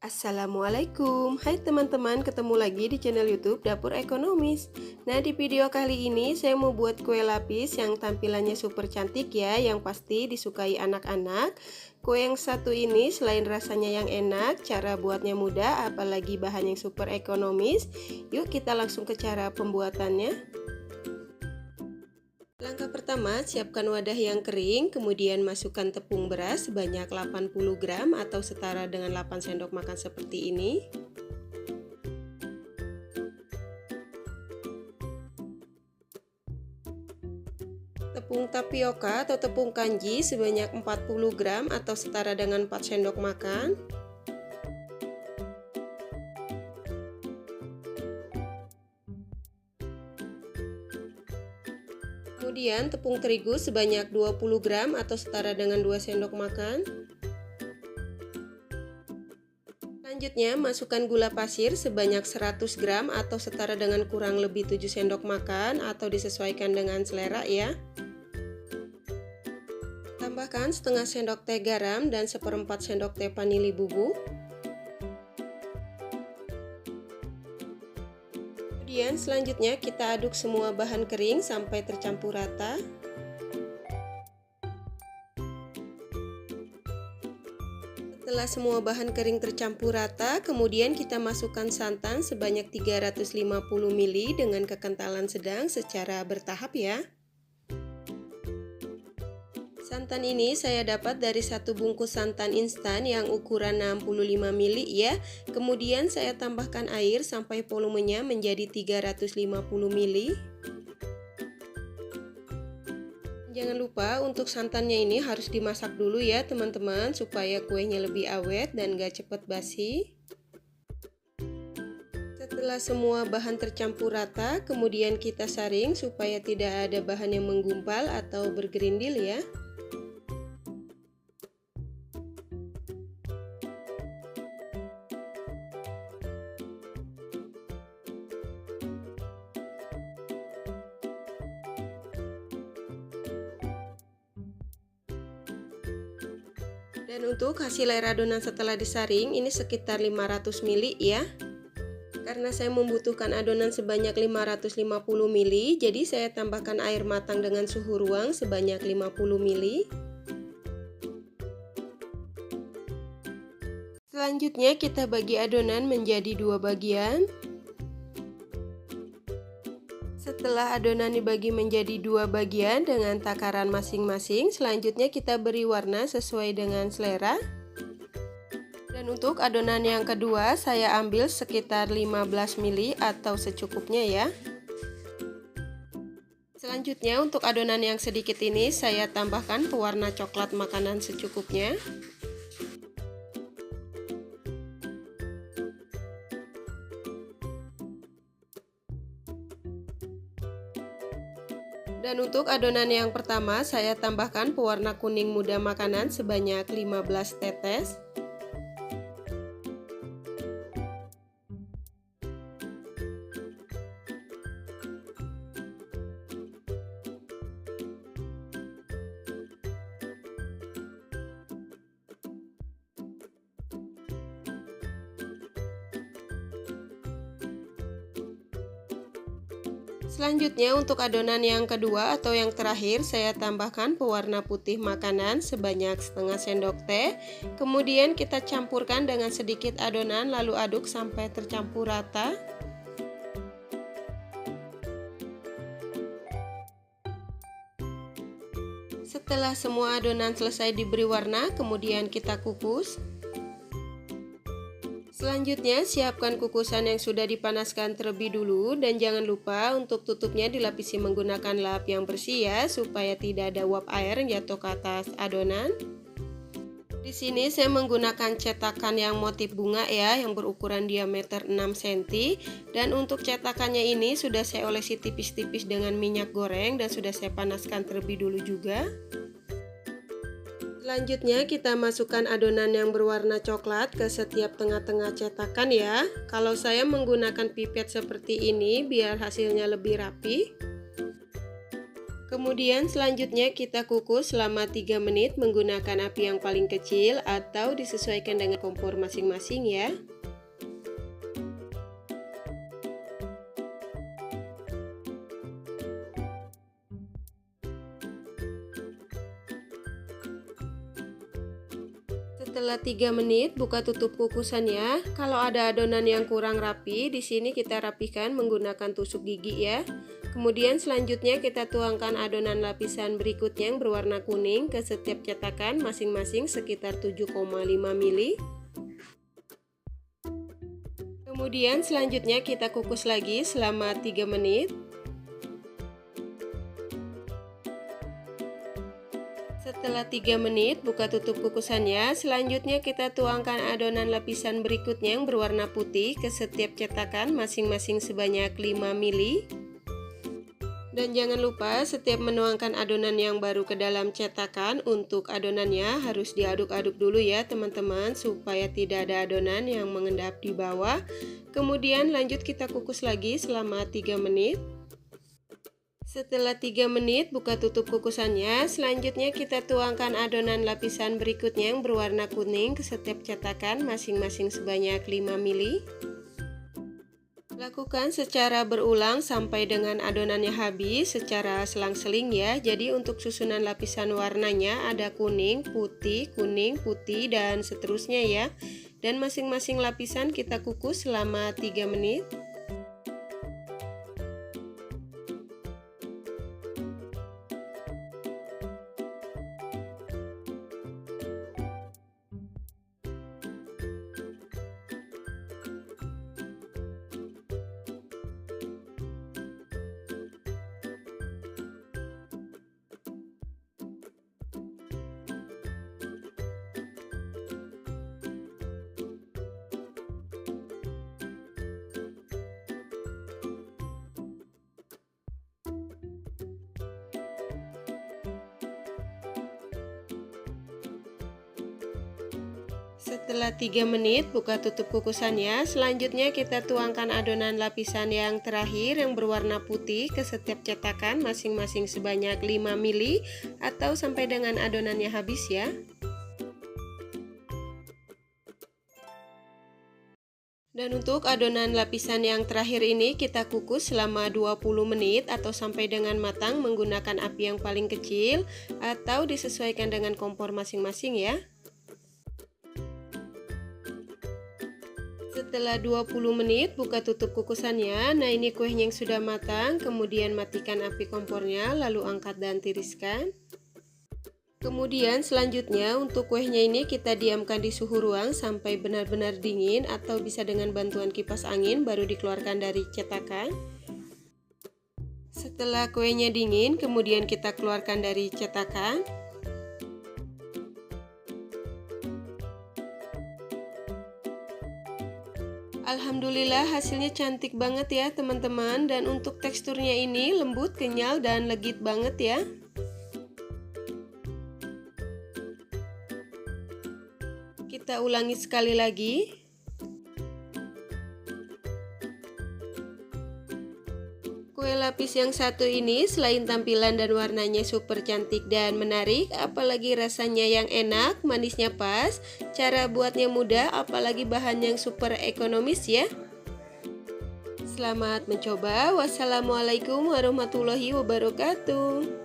Assalamualaikum, hai teman-teman, ketemu lagi di channel YouTube Dapur Ekonomis. Nah, di video kali ini saya mau buat kue lapis yang tampilannya super cantik ya, yang pasti disukai anak-anak. Kue yang satu ini selain rasanya yang enak, cara buatnya mudah, apalagi bahan yang super ekonomis. Yuk kita langsung ke cara pembuatannya. Langkah pertama, siapkan wadah yang kering, kemudian masukkan tepung beras sebanyak 80 gram atau setara dengan 8 sendok makan seperti ini. Tepung tapioka atau tepung kanji sebanyak 40 gram atau setara dengan 4 sendok makan. Kemudian tepung terigu sebanyak 20 gram atau setara dengan 2 sendok makan. Selanjutnya masukkan gula pasir sebanyak 100 gram atau setara dengan kurang lebih 7 sendok makan atau disesuaikan dengan selera ya. Tambahkan setengah sendok teh garam dan seperempat sendok teh vanili bubuk. Kemudian selanjutnya kita aduk semua bahan kering sampai tercampur rata. Setelah semua bahan kering tercampur rata, kemudian kita masukkan santan sebanyak 350 ml dengan kekentalan sedang secara bertahap ya. Santan ini saya dapat dari satu bungkus santan instan yang ukuran 65 ml ya. Kemudian saya tambahkan air sampai volumenya menjadi 350 ml. Jangan lupa untuk santannya ini harus dimasak dulu ya teman-teman, supaya kuenya lebih awet dan gak cepet basi. Setelah semua bahan tercampur rata, kemudian kita saring supaya tidak ada bahan yang menggumpal atau bergerindil ya. Dan untuk hasil air adonan setelah disaring ini sekitar 500 ml ya. Karena saya membutuhkan adonan sebanyak 550 ml, jadi saya tambahkan air matang dengan suhu ruang sebanyak 50 ml. Selanjutnya kita bagi adonan menjadi dua bagian. Setelah adonan dibagi menjadi dua bagian dengan takaran masing-masing, selanjutnya kita beri warna sesuai dengan selera. Dan untuk adonan yang kedua, saya ambil sekitar 15 ml atau secukupnya ya. Selanjutnya untuk adonan yang sedikit ini, saya tambahkan pewarna coklat makanan secukupnya. Dan untuk adonan yang pertama, saya tambahkan pewarna kuning muda makanan sebanyak 15 tetes. Selanjutnya untuk adonan yang kedua atau yang terakhir, saya tambahkan pewarna putih makanan sebanyak setengah sendok teh. Kemudian kita campurkan dengan sedikit adonan lalu aduk sampai tercampur rata. Setelah semua adonan selesai diberi warna, kemudian kita kukus. Selanjutnya siapkan kukusan yang sudah dipanaskan terlebih dulu dan jangan lupa untuk tutupnya dilapisi menggunakan lap yang bersih ya, supaya tidak ada uap air yang jatuh ke atas adonan. Di sini saya menggunakan cetakan yang motif bunga ya, yang berukuran diameter 6 cm, dan untuk cetakannya ini sudah saya olesi tipis-tipis dengan minyak goreng dan sudah saya panaskan terlebih dulu juga. Selanjutnya kita masukkan adonan yang berwarna coklat ke setiap tengah-tengah cetakan ya. Kalau saya menggunakan pipet seperti ini biar hasilnya lebih rapi. Kemudian selanjutnya kita kukus selama 3 menit menggunakan api yang paling kecil atau disesuaikan dengan kompor masing-masing ya. Setelah 3 menit, buka tutup kukusannya. Kalau ada adonan yang kurang rapi, di sini kita rapikan menggunakan tusuk gigi ya. Kemudian selanjutnya kita tuangkan adonan lapisan berikutnya yang berwarna kuning ke setiap cetakan masing-masing sekitar 7,5 ml. Kemudian selanjutnya kita kukus lagi selama 3 menit. Setelah 3 menit, buka tutup kukusannya. Selanjutnya kita tuangkan adonan lapisan berikutnya yang berwarna putih ke setiap cetakan masing-masing sebanyak 5 ml. Dan jangan lupa setiap menuangkan adonan yang baru ke dalam cetakan, untuk adonannya harus diaduk-aduk dulu ya teman-teman, supaya tidak ada adonan yang mengendap di bawah. Kemudian lanjut kita kukus lagi selama 3 menit. Setelah 3 menit, buka tutup kukusannya. Selanjutnya kita tuangkan adonan lapisan berikutnya yang berwarna kuning ke setiap cetakan masing-masing sebanyak 5 ml. Lakukan secara berulang sampai dengan adonannya habis secara selang-seling ya. Jadi untuk susunan lapisan warnanya ada kuning, putih, dan seterusnya ya. Dan masing-masing lapisan kita kukus selama 3 menit. Setelah 3 menit, buka tutup kukusannya. Selanjutnya kita tuangkan adonan lapisan yang terakhir yang berwarna putih ke setiap cetakan masing-masing sebanyak 5 ml atau sampai dengan adonannya habis ya. Dan untuk adonan lapisan yang terakhir ini kita kukus selama 20 menit atau sampai dengan matang menggunakan api yang paling kecil atau disesuaikan dengan kompor masing-masing ya. Setelah 20 menit, buka tutup kukusannya. Nah, ini kuenya yang sudah matang. Kemudian matikan api kompornya, lalu angkat dan tiriskan. Kemudian selanjutnya untuk kuenya ini kita diamkan di suhu ruang sampai benar-benar dingin, atau bisa dengan bantuan kipas angin baru dikeluarkan dari cetakan. Setelah kuenya dingin, kemudian kita keluarkan dari cetakan. Alhamdulillah hasilnya cantik banget ya teman-teman, dan untuk teksturnya ini lembut, kenyal, dan legit banget ya. Kita ulangi sekali lagi. Kue lapis yang satu ini selain tampilan dan warnanya super cantik dan menarik, apalagi rasanya yang enak, manisnya pas, cara buatnya mudah, apalagi bahan yang super ekonomis ya. Selamat mencoba. Wassalamualaikum warahmatullahi wabarakatuh.